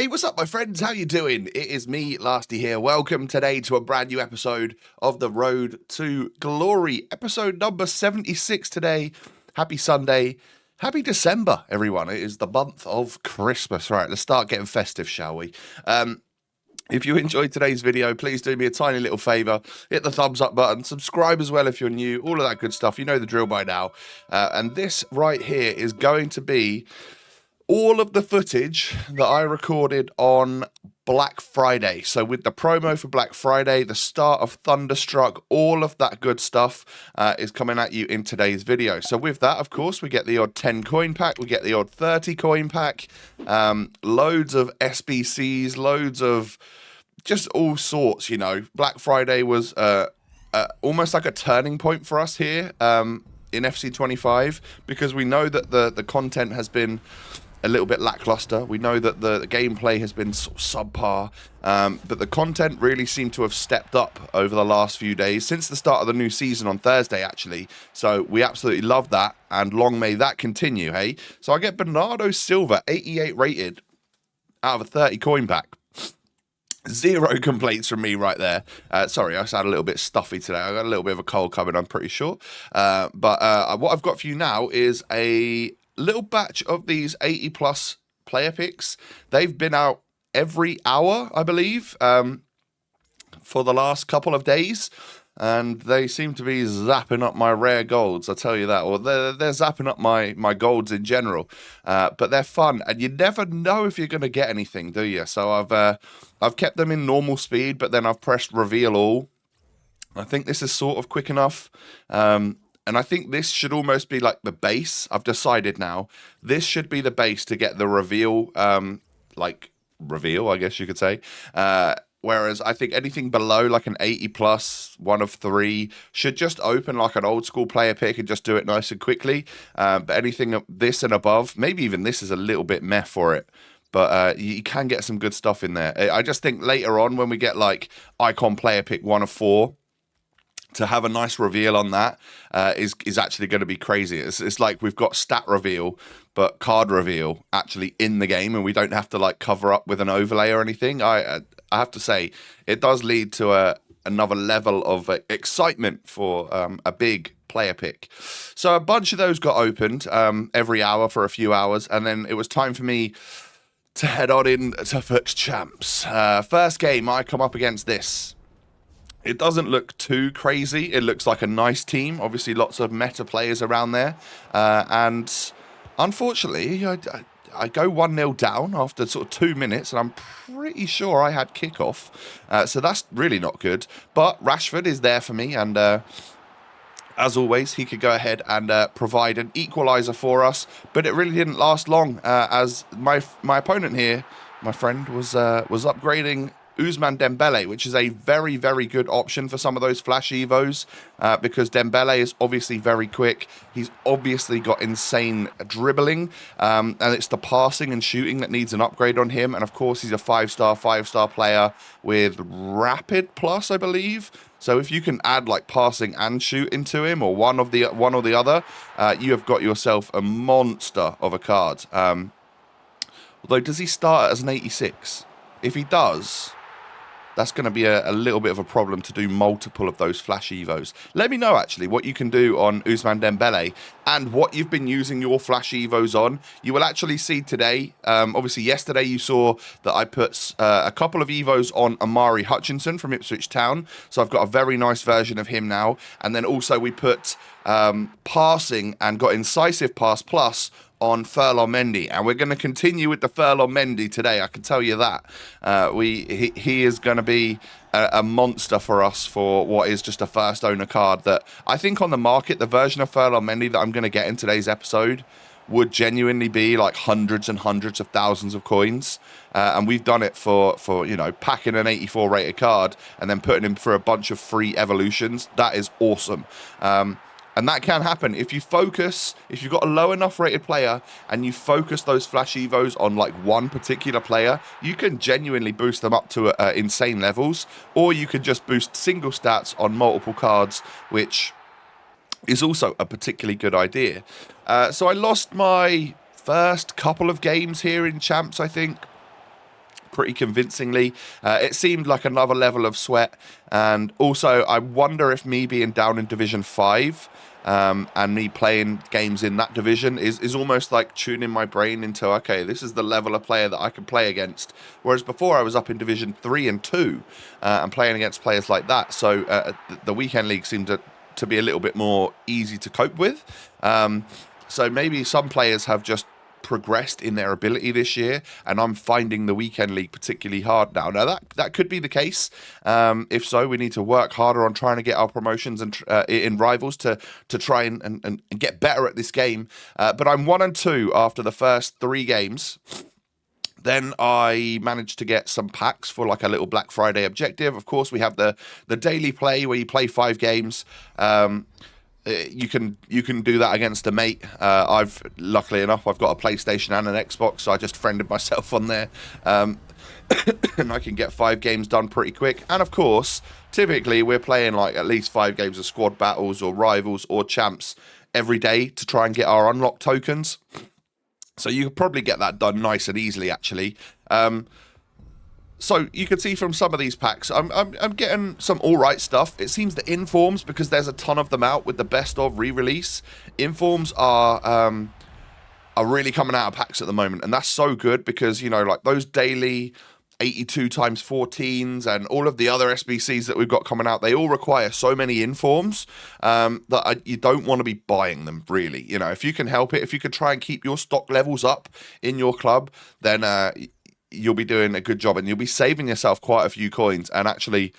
Hey, what's up, my friends? How you doing? It is me, Lasty here. Welcome today to a brand new episode of The Road to Glory, episode number 76 today. Happy Sunday. Happy December, everyone. It is the month of Christmas. Right, let's start getting festive, shall we? If you enjoyed today's video, please do me a tiny little favor. Hit the thumbs up button. Subscribe as well if you're new. All of that good stuff. You know the drill by now. And this right here is going to be all of the footage that I recorded on Black Friday. So with the promo for Black Friday, the start of Thunderstruck, all of that good stuff is coming at you in today's video. So with that, of course, we get the odd 10 coin pack, we get the odd 30 coin pack, loads of SBCs, loads of just all sorts, you know. Black Friday was almost like a turning point for us here in FC25 because we know that the content has been a little bit lackluster. We know that the gameplay has been sort of subpar, but the content really seemed to have stepped up over the last few days, since the start of the new season on Thursday, actually. So we absolutely love that, and long may that continue, hey? So I get Bernardo Silva, 88 rated, out of a 30 coin pack. Zero complaints from me right there. Sorry, I sound a little bit stuffy today. I got a little bit of a cold coming, I'm pretty sure. But what I've got for you now is a little batch of these 80 plus player picks. They've been out every hour, I believe, for the last couple of days, and they seem to be zapping up my rare golds, I'll tell you that. Or they're zapping up my golds in general, but they're fun, and you never know if you're going to get anything, do you? So I've kept them in normal speed, but then I've pressed reveal all. I think this is sort of quick enough. And I think this should almost be like the base. I've decided now. This should be the base to get the reveal, reveal, I guess you could say. Whereas I think anything below like an 80 plus, one of 3, should just open like an old school player pick and just do it nice and quickly. But anything this and above, maybe even this is a little bit meh for it. But you can get some good stuff in there. I just think later on when we get like icon player pick 1 of 4, to have a nice reveal on that is actually going to be crazy. It's like we've got stat reveal, but card reveal actually in the game, and we don't have to like cover up with an overlay or anything. I have to say, it does lead to another level of excitement for a big player pick. So a bunch of those got opened every hour for a few hours, and then it was time for me to head on in to FUT Champs. First game, I come up against this. It doesn't look too crazy. It looks like a nice team. Obviously, lots of meta players around there. And unfortunately, I go 1-0 down after sort of 2 minutes, and I'm pretty sure I had kickoff. So that's really not good. But Rashford is there for me, and as always, he could go ahead and provide an equaliser for us. But it really didn't last long, as my opponent here, my friend, was upgrading Ousmane Dembele, which is a very, very good option for some of those flash evos, because Dembele is obviously very quick. He's obviously got insane dribbling, and it's the passing and shooting that needs an upgrade on him. And of course, he's a 5-star player with rapid plus, I believe. So if you can add like passing and shooting to him, or one or the other, you have got yourself a monster of a card. Although, does he start as an 86? If he does, that's going to be a little bit of a problem to do multiple of those flash evos. Let me know, actually, what you can do on Ousmane Dembele and what you've been using your flash evos on. You will actually see today, obviously yesterday you saw that I put a couple of evos on Amari Hutchinson from Ipswich Town. So I've got a very nice version of him now. And then also we put passing and got incisive pass plus on Ferland Mendy, and we're going to continue with the Ferland Mendy today, I can tell you that. He is going to be a monster for us for what is just a first owner card that I think on the market, the version of Ferland Mendy that I'm going to get in today's episode would genuinely be like hundreds and hundreds of thousands of coins. And we've done it for you know, packing an 84 rated card and then putting him for a bunch of free evolutions. That is awesome. And that can happen if you focus, if you've got a low enough rated player and you focus those flash evos on like one particular player, you can genuinely boost them up to insane levels, or you can just boost single stats on multiple cards, which is also a particularly good idea. So I lost my first couple of games here in Champs, I think. pretty convincingly. It seemed like another level of sweat. And also, I wonder if me being down in Division 5 and me playing games in that division is almost like tuning my brain into, okay, this is the level of player that I can play against. Whereas before I was up in Division 3 and 2 and playing against players like that. So the weekend league seemed to be a little bit more easy to cope with. So maybe some players have just progressed in their ability this year, and I'm finding the weekend league particularly hard now. Now that could be the case. If so, we need to work harder on trying to get our promotions and in rivals to try and get better at this game. But I'm 1-2 after the first 3 games. Then I managed to get some packs for like a little Black Friday objective. Of course, we have the daily play where you play 5 games. You can do that against a mate. Luckily enough, I've got a PlayStation and an Xbox, so I just friended myself on there, and I can get 5 games done pretty quick. And of course, typically we're playing like at least 5 games of squad battles or rivals or champs every day to try and get our unlock tokens. So you could probably get that done nice and easily, actually. So you can see from some of these packs, I'm getting some all right stuff. It seems the informs, because there's a ton of them out with the best of re-release. Informs are really coming out of packs at the moment, and that's so good because, you know, like those daily 82 times 14s and all of the other SBCs that we've got coming out, they all require so many informs that you don't want to be buying them, really. You know, if you can help it, if you can try and keep your stock levels up in your club, then you'll be doing a good job, and you'll be saving yourself quite a few coins. And actually,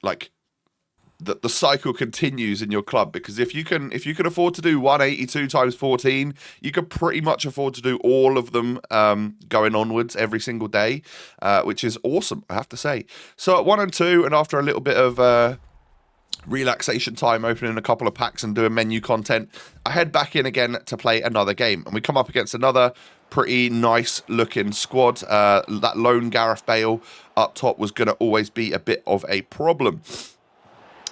like, the cycle continues in your club, because if you can afford to do 182 times 14, you can pretty much afford to do all of them going onwards every single day, which is awesome, I have to say. So at 1-2, and after a little bit of relaxation time, opening a couple of packs and doing menu content, I head back in again to play another game, and we come up against another pretty nice looking squad. That lone Gareth Bale up top was going to always be a bit of a problem.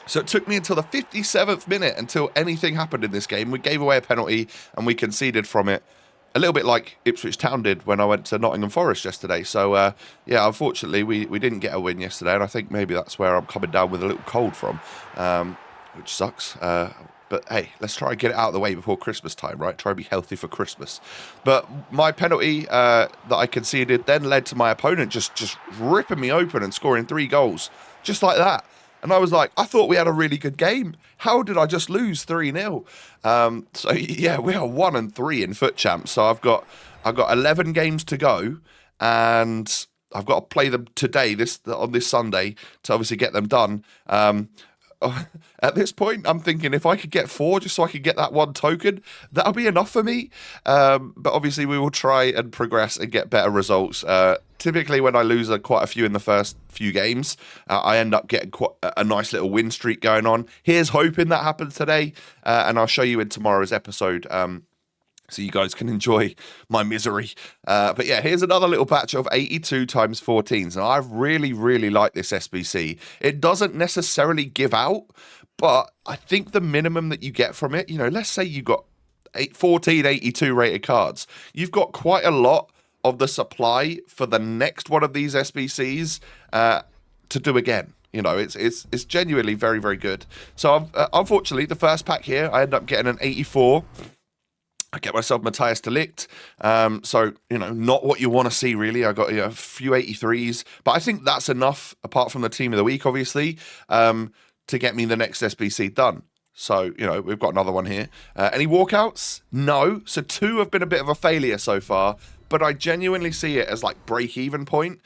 So it took me until the 57th minute until anything happened in this game. We gave away a penalty and we conceded from it, a little bit like Ipswich Town did when I went to Nottingham Forest yesterday. So yeah, unfortunately we didn't get a win yesterday, and I think maybe that's where I'm coming down with a little cold from, which sucks. But hey, let's try and get it out of the way before Christmas time, right? Try and be healthy for Christmas. But my penalty that I conceded then led to my opponent just ripping me open and scoring 3 goals, just like that. And I was like, I thought we had a really good game. How did I just lose 3-0? So yeah, we are 1-3 in Foot Champs. So I've got 11 games to go, and I've got to play them today, on this Sunday, to obviously get them done. At this point, I'm thinking if I could get 4 just so I could get that 1 token, that'll be enough for me. But obviously we will try and progress and get better results. Typically when I lose quite a few in the first few games, I end up getting quite a nice little win streak going on. Here's hoping that happens today, and I'll show you in tomorrow's episode, so you guys can enjoy my misery. But yeah, here's another little batch of 82 times 14s. Now, I really, really like this SBC. It doesn't necessarily give out, but I think the minimum that you get from it, you know, let's say you got 14 82 rated cards. You've got quite a lot of the supply for the next one of these SBCs to do again. You know, it's genuinely very, very good. So unfortunately, the first pack here, I end up getting an 84. I get myself Matthias de Ligt. So, you know, not what you want to see, really. I got a few 83s, but I think that's enough, apart from the team of the week, obviously, to get me the next SBC done. So, you know, we've got another one here. Any walkouts? No. So 2 have been a bit of a failure so far, but I genuinely see it as like break-even point.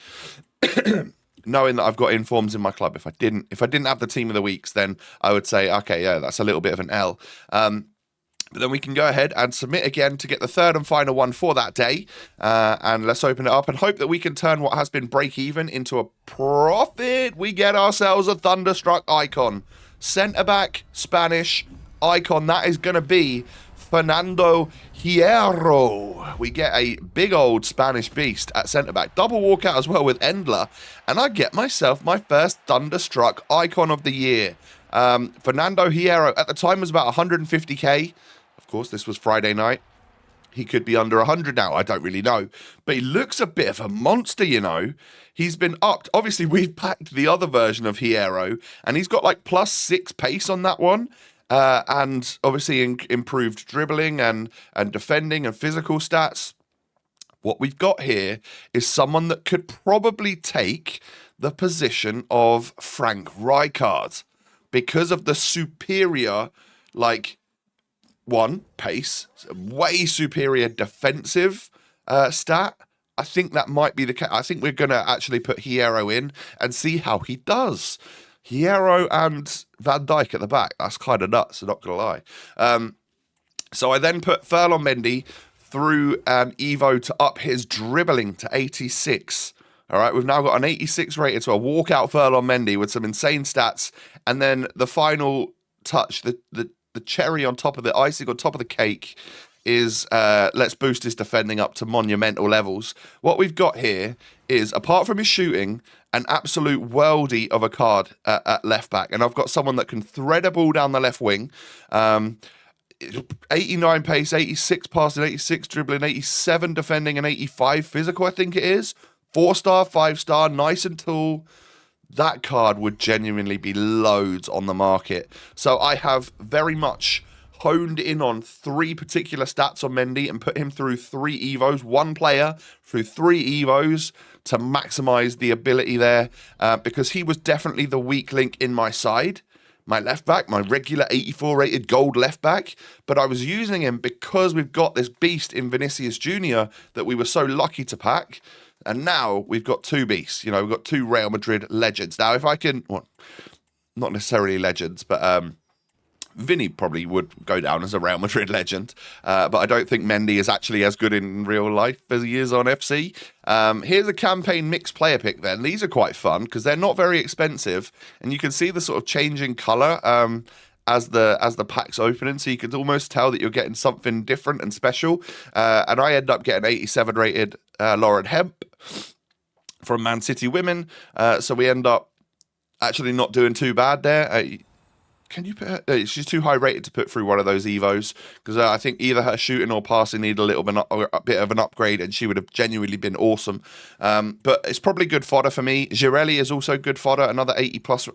Knowing that I've got informs in my club. If I didn't have the team of the weeks, then I would say, okay, yeah, that's a little bit of an L. But then we can go ahead and submit again to get the 3rd and final one for that day. And let's open it up and hope that we can turn what has been break-even into a profit. We get ourselves a Thunderstruck icon. Centre-back, Spanish icon. That is going to be Fernando Hierro. We get a big old Spanish beast at centre-back. Double walkout as well with Endler. And I get myself my first Thunderstruck icon of the year. Fernando Hierro at the time was about 150k. Of course, this was Friday night. he could be under 100 now. I don't really know. But he looks a bit of a monster, you know. He's been upped. Obviously, we've packed the other version of Hierro, and he's got like +6 pace on that one. And obviously improved dribbling and defending and physical stats. What we've got here is someone that could probably take the position of Frank Rijkaard because of the superior, like, one, pace, way superior defensive stat. I think that might be the case. I think we're going to actually put Hierro in and see how he does. Hierro and Van Dijk at the back. That's kind of nuts, I'm not going to lie. So I then put Ferland Mendy through Evo to up his dribbling to 86. All right, we've now got an 86 rated, so a walkout Ferland Mendy with some insane stats. And then the final touch, the cherry on top of the icing on top of the cake is let's boost his defending up to monumental levels. What we've got here is, apart from his shooting, an absolute worldie of a card at left back. And I've got someone that can thread a ball down the left wing. 89 pace, 86 passing, 86 dribbling, 87 defending, and 85 physical, I think it is. 4-star, 5-star, nice and tall. That card would genuinely be loads on the market. So I have very much honed in on 3 particular stats on Mendy and put him through 3 Evos, one player through 3 Evos to maximize the ability there, because he was definitely the weak link in my side. My left back, my regular 84 rated gold left back, but I was using him because we've got this beast in Vinicius Jr. that we were so lucky to pack. And now we've got 2 beasts, you know, we've got 2 Real Madrid legends. Now, if I can, well, not necessarily legends, but Vinny probably would go down as a Real Madrid legend, but I don't think Mendy is actually as good in real life as he is on FC. Here's a campaign mixed player pick then. These are quite fun because they're not very expensive, and you can see the sort of changing colour as the pack's opening, so you can almost tell that you're getting something different and special. And I end up getting 87 rated Lauren Hemp from Man City Women, so we end up actually not doing too bad there. Can you put her? She's too high rated to put through one of those Evos, because I think either her shooting or passing need a bit of an upgrade, and she would have genuinely been awesome. But it's probably good fodder for me. Girelli is also good fodder, another 80 plus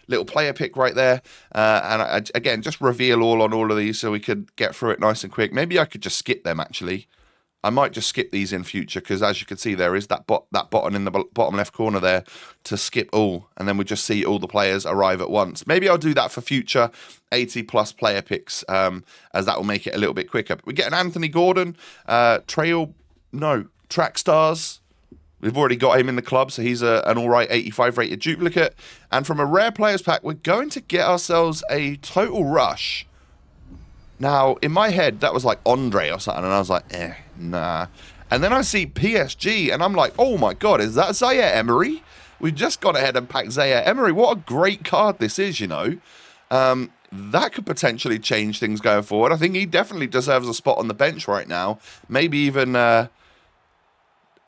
little player pick right there. And again, just reveal all on all of these so we could get through it nice and quick. Maybe I could just skip them actually. I might just skip these in future, because as you can see, there is that button in the bottom left corner there to skip all, and then we just see all the players arrive at once. Maybe I'll do that for future 80 plus player picks, as that will make it a little bit quicker. But we get an Anthony Gordon, Track Stars. We've already got him in the club, so he's an all right 85 rated duplicate. And from a rare players pack, we're going to get ourselves a Total Rush. Now, in my head, that was like Andre or something, and I was like, nah. And then I see PSG, and I'm like, oh my god, is that Zaire Emery? We've just gone ahead and packed Zaire Emery. What a great card this is, you know. That could potentially change things going forward. I think he definitely deserves a spot on the bench right now. Maybe even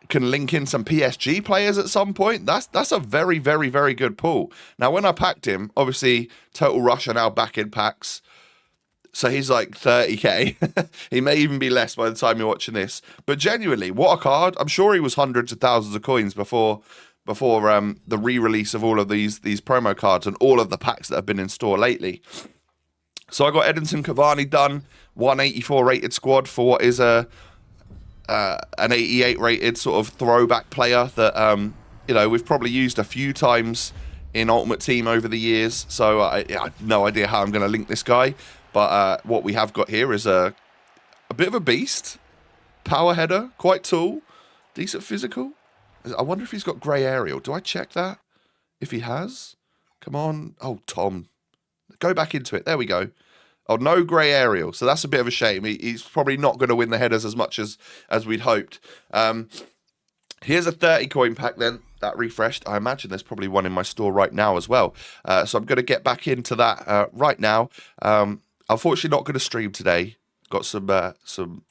can link in some PSG players at some point. That's a very, very, very good pull. Now, when I packed him, obviously, Total Rush are now back in packs. So he's like 30k. He may even be less by the time you're watching this. But genuinely, what a card. I'm sure he was hundreds of thousands of coins before the re-release of all of these promo cards and all of the packs that have been in store lately. So I got Edinson Cavani done, 184 rated squad for what is an 88 rated sort of throwback player that we've probably used a few times in Ultimate Team over the years. So I have no idea how I'm going to link this guy. But what we have got here is a bit of a beast. Power header, quite tall, decent physical. I wonder if he's got grey aerial. Do I check that? If he has? Come on. Oh, Tom. Go back into it. There we go. Oh, no grey aerial. So that's a bit of a shame. He's probably not going to win the headers as much as we'd hoped. Here's a 30 coin pack then. That refreshed. I imagine there's probably one in my store right now as well. So I'm going to get back into that right now. Unfortunately, not going to stream today. Got some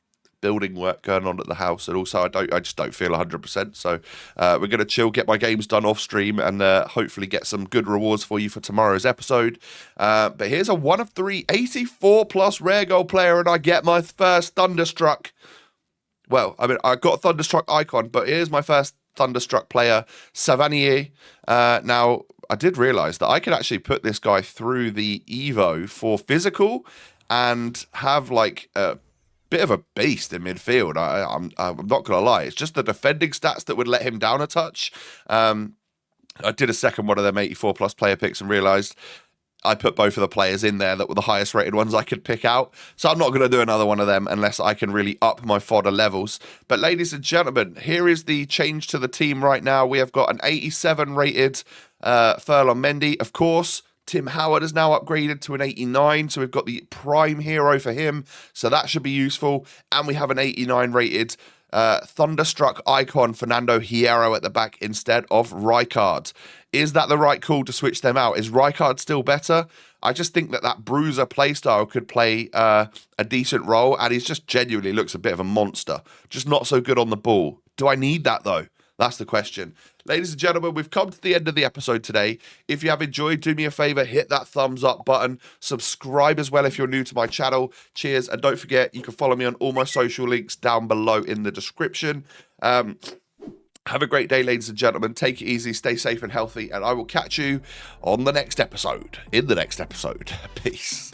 building work going on at the house, and also I just don't feel 100%. So we're going to chill, get my games done off stream, and hopefully get some good rewards for you for tomorrow's episode. But here's a 1 of 3 84 plus rare gold player, and I get my first Thunderstruck. Well, I mean, I got a Thunderstruck icon, but here's my first Thunderstruck player, Savanier. Now, I did realize that I could actually put this guy through the Evo for physical and have like a bit of a beast in midfield. I'm not going to lie. It's just the defending stats that would let him down a touch. I did a second one of them 84 plus player picks and realized I put both of the players in there that were the highest rated ones I could pick out. So I'm not going to do another one of them unless I can really up my fodder levels. But ladies and gentlemen, here is the change to the team right now. We have got an 87 rated Furlong Mendy. Of course, Tim Howard is now upgraded to an 89. So we've got the prime hero for him. So that should be useful. And we have an 89 rated Thunderstruck icon Fernando Hierro at the back instead of Rijkaard. Is that the right call to switch them out? Is Rijkaard still better? I just think that bruiser playstyle could play a decent role, and he just genuinely looks a bit of a monster. Just not so good on the ball. Do I need that though? That's the question. Ladies and gentlemen, we've come to the end of the episode today. If you have enjoyed, do me a favor, hit that thumbs up button. Subscribe as well if you're new to my channel. Cheers. And don't forget, you can follow me on all my social links down below in the description. Have a great day, ladies and gentlemen. Take it easy, stay safe and healthy, and I will catch you on the next episode. In the next episode. Peace.